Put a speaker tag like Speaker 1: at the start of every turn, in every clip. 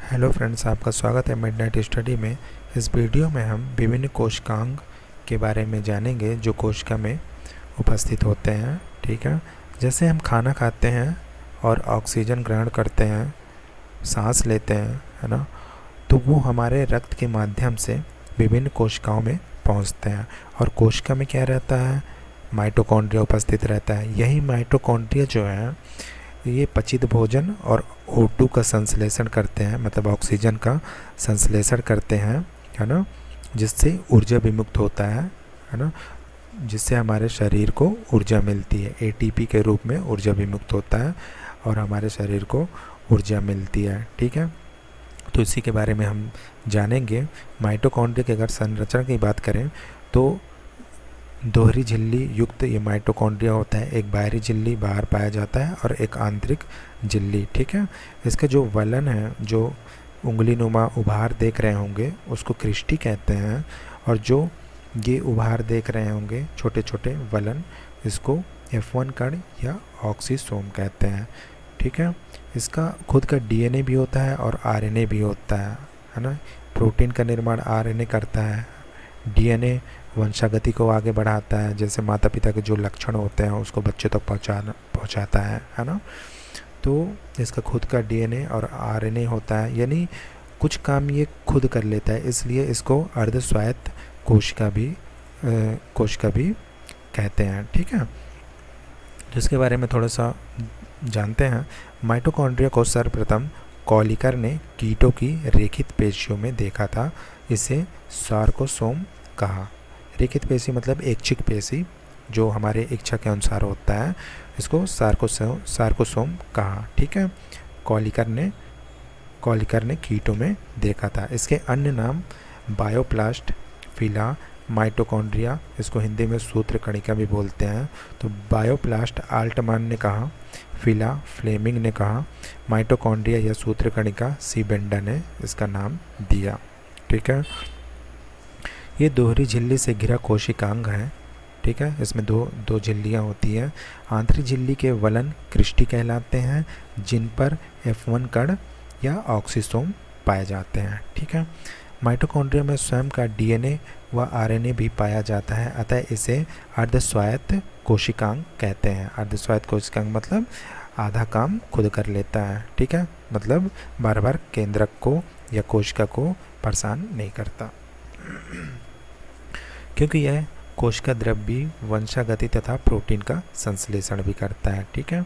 Speaker 1: Hello friends, आपका स्वागत है मिडनाइट स्टडी में। इस वीडियो में हम विभिन्न कोशिकांग के बारे में जानेंगे जो कोशिका में उपस्थित होते हैं। ठीक है, जैसे हम खाना खाते हैं और ऑक्सीजन ग्रहण करते हैं, सांस लेते हैं, है ना, तो वो हमारे रक्त के माध्यम से विभिन्न कोशिकाओं में पहुंचते हैं। और कोशिका में क्या रहता है? माइटोकॉन्ड्रिया उपस्थित रहता है। यही माइटोकॉन्ड्रिया जो है ये पचित भोजन और O2 का संश्लेषण करते हैं, मतलब ऑक्सीजन का संश्लेषण करते हैं, है ना, जिससे ऊर्जा विमुक्त होता है ना, जिससे हमारे शरीर को ऊर्जा मिलती है। ATP के रूप में ऊर्जा विमुक्त होता है और हमारे शरीर को ऊर्जा मिलती है। ठीक है, तो इसी के बारे में हम जानेंगे। माइटोकॉन्ड्रिया की अगर संरचना की बात करें तो दोहरी झिल्ली युक्त ये माइटोकॉन्ड्रिया होता है। एक बाहरी झिल्ली बाहर पाया जाता है और एक आंतरिक झिल्ली। ठीक है, इसका जो वलन है, जो उंगली नुमा उभार देख रहे होंगे, उसको क्रिस्टी कहते हैं। और जो ये उभार देख रहे होंगे छोटे छोटे वलन, इसको F1 कण या ऑक्सीसोम कहते हैं। ठीक है, इसका खुद का DNA भी होता है और RNA भी होता है ना। प्रोटीन का निर्माण RNA करता है। DNA वंशागति को आगे बढ़ाता है, जैसे माता पिता के जो लक्षण होते हैं उसको बच्चे तक पहुंचाता है ना। तो इसका खुद का DNA और RNA होता है, यानी कुछ काम ये खुद कर लेता है, इसलिए इसको अर्धस्वायत्त कोशिका भी कहते हैं। ठीक है, तो इसके बारे में थोड़ा सा जानते हैं। माइटोकॉन्ड्रिया को सर्वप्रथम कॉलिकर ने कीटों की रेखित पेशियों में देखा था। इसे सार्कोसोम कहा। रेखित पेशी मतलब ऐच्छिक पेशी, जो हमारे इच्छा के अनुसार होता है, इसको सार्कोसोम कहा। ठीक है, कॉलिकर ने कीटों में देखा था। इसके अन्य नाम बायोप्लास्ट, फिला, माइटोकॉन्ड्रिया, इसको हिंदी में सूत्र कणिका भी बोलते हैं। तो बायोप्लास्ट आल्टमान ने कहा, फिला फ्लेमिंग ने कहा, माइटोकॉन्ड्रिया या सूत्र कणिका सी बेंडा ने इसका नाम दिया। ठीक है, ये दोहरी झिल्ली से घिरा कोशिकांग है। ठीक है, इसमें दो झिल्लियाँ होती हैं। आंतरिक झिल्ली के वलन क्रिस्टी कहलाते हैं, जिन पर F1 कण या ऑक्सीसोम पाए जाते हैं। ठीक है, माइटोकॉन्ड्रिया में स्वयं का DNA व RNA भी पाया जाता है, अतः इसे अर्धस्वायत्त कोशिकांग कहते हैं। अर्धस्वायत्त कोशिकांग मतलब आधा काम खुद कर लेता है। ठीक है, मतलब बार बार केंद्रक को या कोशिका को परेशान नहीं करता, क्योंकि यह कोशिका द्रव्य, वंशागति तथा प्रोटीन का संश्लेषण भी करता है। ठीक है,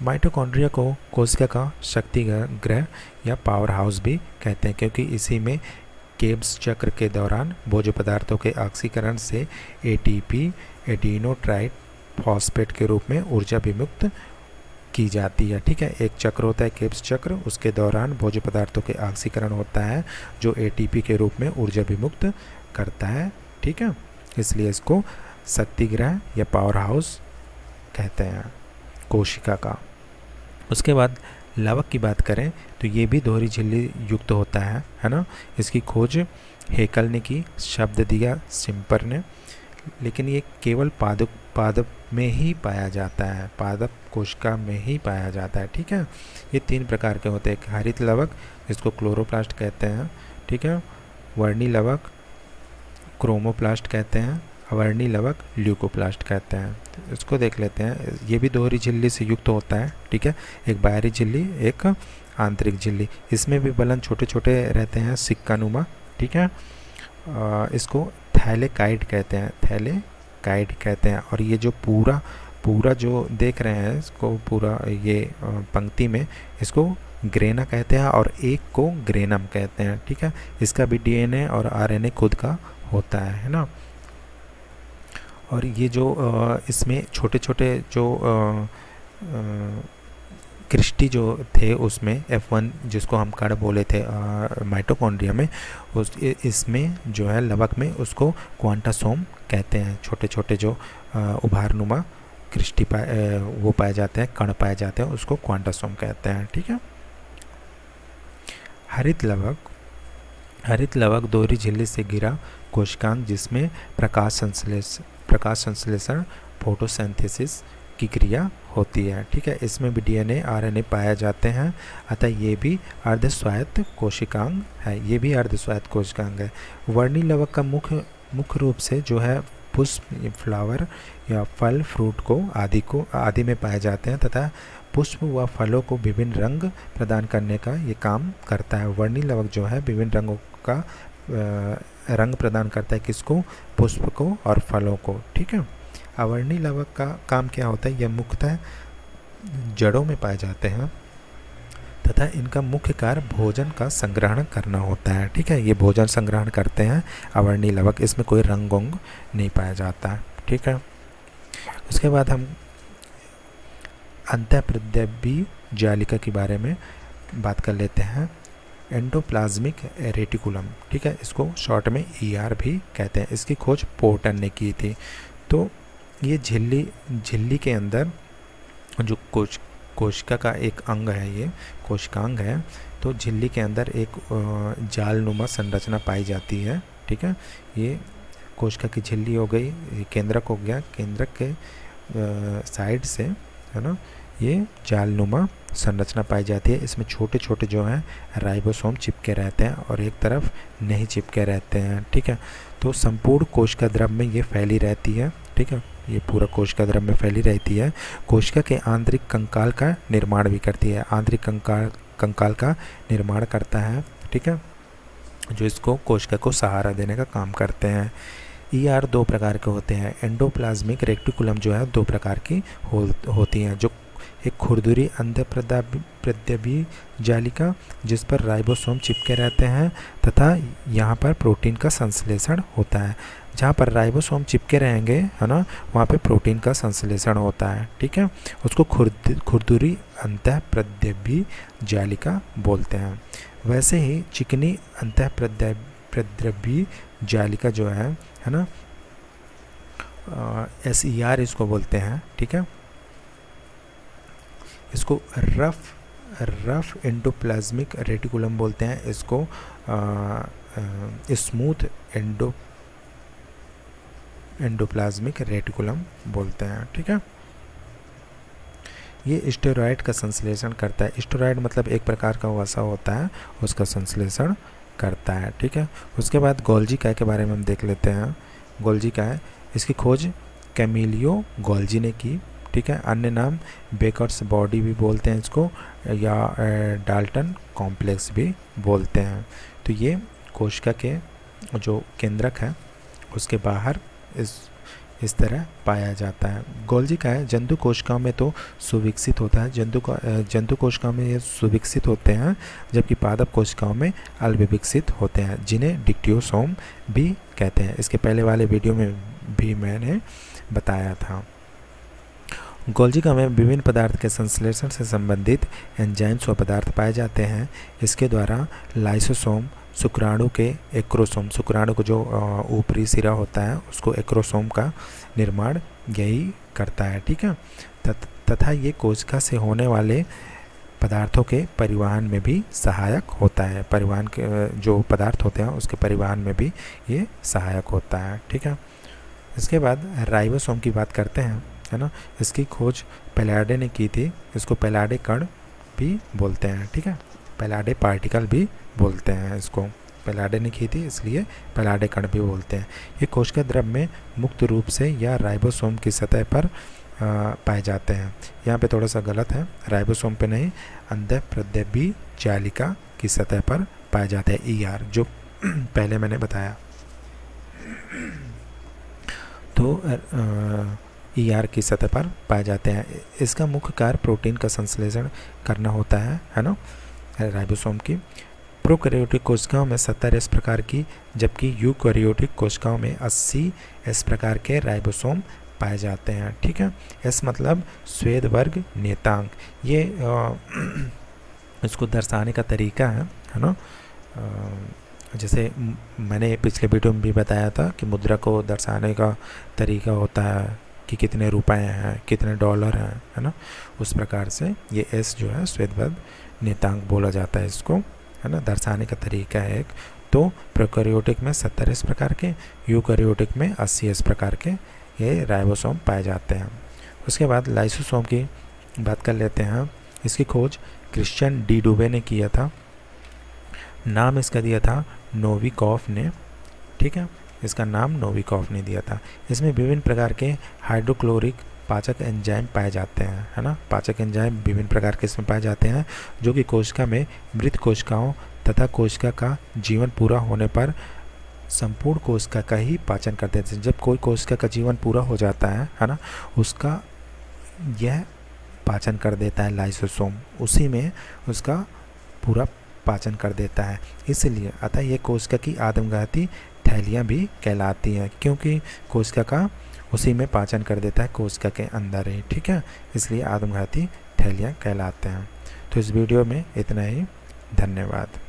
Speaker 1: माइटोकॉन्ड्रिया को कोशिका का शक्ति गृह या पावर हाउस भी कहते हैं, क्योंकि इसी में केब्स चक्र के दौरान भोज्य पदार्थों के ऑक्सीकरण से ATP एडिनोट्राइट फॉस्फेट के रूप में ऊर्जा विमुक्त की जाती है। ठीक है, एक चक्र होता है केब्स चक्र, उसके दौरान भोज्य पदार्थों के ऑक्सीकरण होता है जो ATP के रूप में ऊर्जा विमुक्त करता है। ठीक है, इसलिए इसको शक्तिगृह या पावर हाउस कहते हैं कोशिका का। उसके बाद लवक की बात करें तो ये भी दोहरी झिल्ली युक्त होता है ना। इसकी खोज हेकल ने की, शब्द दिया सिम्पर ने, लेकिन ये केवल पादप में ही पाया जाता है, पादप कोशिका में ही पाया जाता है। ठीक है, ये 3 प्रकार के होते हैं। हरित लवक, जिसको क्लोरोप्लास्ट कहते हैं। ठीक है, वर्णी लवक क्रोमोप्लास्ट कहते हैं, अवर्णी लवक ल्यूकोप्लास्ट कहते हैं। तो इसको देख लेते हैं। ये भी दोहरी झिल्ली से युक्त होता है। ठीक है, एक बाहरी झिल्ली, एक आंतरिक झिल्ली। इसमें भी बलन छोटे छोटे रहते हैं, सिक्का नुमा। ठीक है, इसको थैलेकाइड कहते हैं। और ये जो पूरा जो देख रहे हैं, इसको पूरा ये पंक्ति में, इसको ग्रेना कहते हैं और एक को ग्रेनम कहते हैं। ठीक है, इसका भी DNA और RNA खुद का होता है ना। और ये जो इसमें छोटे छोटे जो क्रिस्टी जो थे, उसमें F1 जिसको हम कण बोले थे माइटोकॉन्ड्रिया में, इसमें जो है लवक में, उसको क्वांटासोम कहते हैं। छोटे छोटे जो उभारनुमा क्रिस्टी वो पाए जाते हैं, कण पाए जाते हैं, उसको क्वांटासोम कहते हैं। ठीक है, हरित लवक दोहरी झिल्ली से घिरा कोशिकांग, जिसमें प्रकाश संश्लेषण फोटोसिंथेसिस की क्रिया होती है, ठीक है। इसमें भी डीएनए आरएनए पाए जाते हैं, अतः ये भी अर्धस्वायत्त कोशिकांग है, ये भी अर्धस्वायत्त कोशिकांग है। वर्णी लवक का मुख्य रूप से जो है पुष्प, फ्लावर या फल, फ्रूट को आदि में पाए जाते हैं तथा पुष्प व फलों को विभिन्न रंग प्रदान करने का ये काम करता है। वर्णी लवक जो है विभिन्न रंगों का रंग प्रदान करता है, किसको? पुष्प को और फलों को, ठीक है। अवर्णी लवक का काम क्या होता है? यह मुख्यतः जड़ों में पाए जाते हैं तथा इनका मुख्य कार्य भोजन का संग्रहण करना होता है, ठीक है। ये भोजन संग्रहण करते हैं अवर्णी लवक, इसमें कोई रंग नहीं पाया जाता है, ठीक है। उसके बाद हम अंतःप्रद्रव्यी जालिका के बारे में बात कर लेते हैं। एंडोप्लाज्मिक रेटिकुलम, ठीक है, इसको शॉर्ट में ER भी कहते हैं। इसकी खोज पोर्टर ने की थी। तो ये झिल्ली के अंदर जो कोशिका का एक अंग है, ये कोशिकांग है, तो झिल्ली के अंदर एक जालनुमा संरचना पाई जाती है, ठीक है। ये कोशिका की झिल्ली हो गई, केंद्रक हो गया, केंद्रक के साइड से, है ना, ये जालनुमा संरचना पाई जाती है। इसमें छोटे छोटे जो हैं राइबोसोम चिपके रहते हैं और एक तरफ नहीं चिपके रहते हैं, ठीक है। तो संपूर्ण कोशिका द्रव में ये फैली रहती है, ठीक है, ये पूरा कोशिका द्रव में फैली रहती है। कोशिका के आंतरिक कंकाल का निर्माण भी करती है, आंतरिक कंकाल का निर्माण करता है, ठीक है, जो इसको कोशिका को सहारा देने का काम करते हैं। ER दो प्रकार के होते हैं। एंडोप्लाज्मिक रेटिकुलम जो है दो प्रकार की होती हैं, जो एक खुरदुरी अंतःप्रद्रव्यी जालिका जिस पर राइबोसोम चिपके रहते हैं तथा यहाँ पर प्रोटीन का संश्लेषण होता है। जहाँ पर राइबोसोम चिपके रहेंगे, है ना, वहाँ पे प्रोटीन का संश्लेषण होता है, ठीक है, उसको खुरदुरी अंतःप्रद्रव्यी जालिका बोलते हैं। वैसे ही चिकनी अंतःप्रद्रव्यी जालिका जो है ना, SER इसको बोलते हैं, ठीक है। इसको रफ एंडोप्लाज्मिक रेटिकुलम बोलते हैं, इसको स्मूथ एंडोप्लाज्मिक रेटिकुलम बोलते हैं, ठीक है। ये स्टेरॉयड का संश्लेषण करता है। स्टेरॉयड मतलब एक प्रकार का वसा होता है, उसका संश्लेषण करता है, ठीक है। उसके बाद गोल्जी काय के बारे में हम देख लेते हैं। गोल्जी काय, इसकी खोज कैमिलियो गोल्जी ने की, ठीक है। अन्य नाम बेकर्स बॉडी भी बोलते हैं इसको, या डाल्टन कॉम्प्लेक्स भी बोलते हैं। तो ये कोशिका के जो केंद्रक है उसके बाहर इस तरह पाया जाता है। गोल्जी काय जंतु कोशिकाओं में तो सुविकसित होता है, जंतु कोशिकाओं में ये सुविकसित होते हैं, जबकि पादप कोशिकाओं में अल्पविकसित होते हैं, जिन्हें डिक्टियोसोम भी कहते हैं। इसके पहले वाले वीडियो में भी मैंने बताया था। गोल्जिका में विभिन्न पदार्थ के संश्लेषण से संबंधित एंजाइम्स व पदार्थ पाए जाते हैं। इसके द्वारा लाइसोसोम, शुक्राणु के एक्रोसोम, शुक्राणु को जो ऊपरी सिरा होता है उसको एक्रोसोम का निर्माण यही करता है, ठीक है। तथा ये कोशिका से होने वाले पदार्थों के परिवहन में भी सहायक होता है। परिवहन के जो पदार्थ होते हैं उसके परिवहन में भी ये सहायक होता है, ठीक है। इसके बाद राइबोसोम की बात करते हैं, है ना। इसकी खोज पैलाडे ने की थी, इसको पैलाडे कण भी बोलते हैं, ठीक है, पैलाडे पार्टिकल भी बोलते हैं इसको। पैलाडे ने की थी इसलिए पैलाडे कण भी बोलते हैं। ये कोशिका द्रव में मुक्त रूप से या राइबोसोम की सतह पर पाए जाते हैं। यहाँ पे थोड़ा सा गलत है, राइबोसोम पे नहीं, अंतःप्रद्रव्यी जालिका की सतह पर पाए जाते हैं, ER जो पहले मैंने बताया। तो ER की सतह पर पाए जाते हैं। इसका मुख्य कार्य प्रोटीन का संश्लेषण करना होता है ना, राइबोसोम की। प्रोकैरियोटिक कोशिकाओं में 70 इस प्रकार की, जबकि यूकैरियोटिक कोशिकाओं में 80 इस प्रकार के राइबोसोम पाए जाते हैं, ठीक है। एस मतलब श्वेत वर्ग नेतांग, ये इसको दर्शाने का तरीका है ना। जैसे मैंने पिछले वीडियो में भी बताया था कि मुद्रा को दर्शाने का तरीका होता है कि कितने रुपए हैं, कितने डॉलर हैं, है ना। उस प्रकार से ये एस जो है श्वेत वर्ग नेतांग बोला जाता है इसको, है ना, दर्शाने का तरीका है एक। तो प्रोकैरियोटिक में 70 इस प्रकार के, यूकैरियोटिक में 80 इस प्रकार के ये राइबोसोम पाए जाते हैं। उसके बाद लाइसोसोम की बात कर लेते हैं। इसकी खोज क्रिश्चियन डी डुबे ने किया था। नाम इसका दिया था नोविकॉफ ने, ठीक है, इसका नाम नोविकॉफ ने दिया था। इसमें विभिन्न प्रकार के हाइड्रोक्लोरिक पाचक एंजाइम पाए जाते हैं, है ना। पाचक एंजाइम विभिन्न प्रकार के इसमें पाए जाते हैं जो कि कोशिका में मृत कोशिकाओं तथा कोशिका का जीवन पूरा होने पर संपूर्ण कोशिका का ही पाचन कर देते हैं। जब कोई कोशिका का जीवन पूरा हो जाता है ना, उसका यह पाचन कर देता है लाइसोसोम, उसी में उसका पूरा पाचन कर देता है। इसलिए अतः ये कोशिका की आत्मघाती थैलियाँ भी कहलाती हैं, क्योंकि कोशिका का उसी में पाचन कर देता है, कोशिका के अंदर ही, ठीक है। इसलिए आत्मघाती थैलियाँ कहलाते हैं। तो इस वीडियो में इतना ही। धन्यवाद।